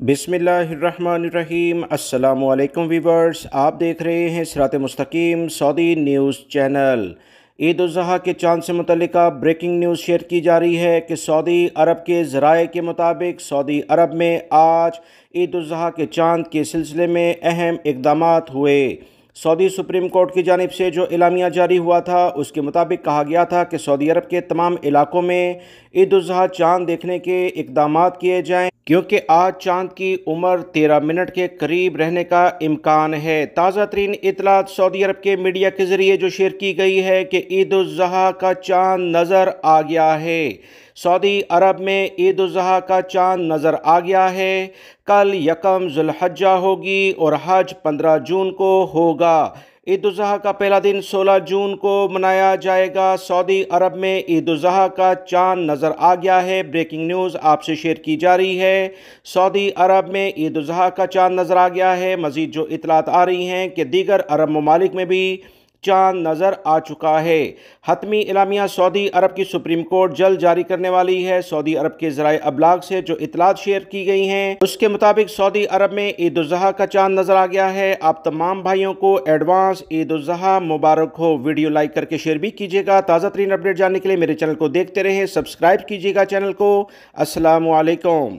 बिस्मिल्लाहिर्रहमानिर्रहीम। अस्सलाम वालेकुम वीवर्स, आप देख रहे हैं सिरात मुस्तकीम Saudi news channel. Eid ul Zuha के चांद से मुतल्लिका ब्रेकिंग न्यूज़ शेयर की जा रही है कि सऊदी अरब के ज़राए के मुताबिक सऊदी अरब में आज ईद उल ज़ुहा के चांद के सिलसिले में अहम इक़दामात हुए। सऊदी सुप्रीम कोर्ट की जानिब से जो एलामिया जारी हुआ था उसके मुताबिक कहा गया था कि सऊदी अरब के तमाम इलाकों में ईद उल ज़ुहा चांद देखने के इक़दामात किए जाएँ, क्योंकि आज चांद की उम्र 13 मिनट के करीब रहने का इम्कान है। ताज़ा तरीन इतलात सऊदी अरब के मीडिया के ज़रिए जो शेयर की गई है कि ईद उल ज़ुहा का चांद नज़र आ गया है। सऊदी अरब में ईद उल ज़ुहा का चांद नज़र आ गया है। कल यकम ज़ुल्हज्जा होगी और हज 15 जून को होगा। ईद उल ज़ुहा का पहला दिन 16 जून को मनाया जाएगा। सऊदी अरब में ईद उल ज़ुहा का चांद नज़र आ गया है। ब्रेकिंग न्यूज़ आपसे शेयर की जा रही है। सऊदी अरब में ईद उल ज़ुहा का चांद नज़र आ गया है। मज़ीद जो इतलात आ रही हैं कि दीगर अरब ममालिक में भी चांद नज़र आ चुका है। हतमी एलामिया सऊदी अरब की सुप्रीम कोर्ट जल्द जारी करने वाली है। सऊदी अरब के ज़राए अबलाग से जो इतलात शेयर की गई हैं उसके मुताबिक सऊदी अरब में ईद उल ज़ुहा का चांद नज़र आ गया है। आप तमाम भाइयों को एडवांस ईद उल ज़ुहा मुबारक हो। वीडियो लाइक करके शेयर भी कीजिएगा। ताज़ा तरीन अपडेट जानने के लिए मेरे चैनल को देखते रहें, सब्सक्राइब कीजिएगा चैनल को। अस्सलामु अलैकुम।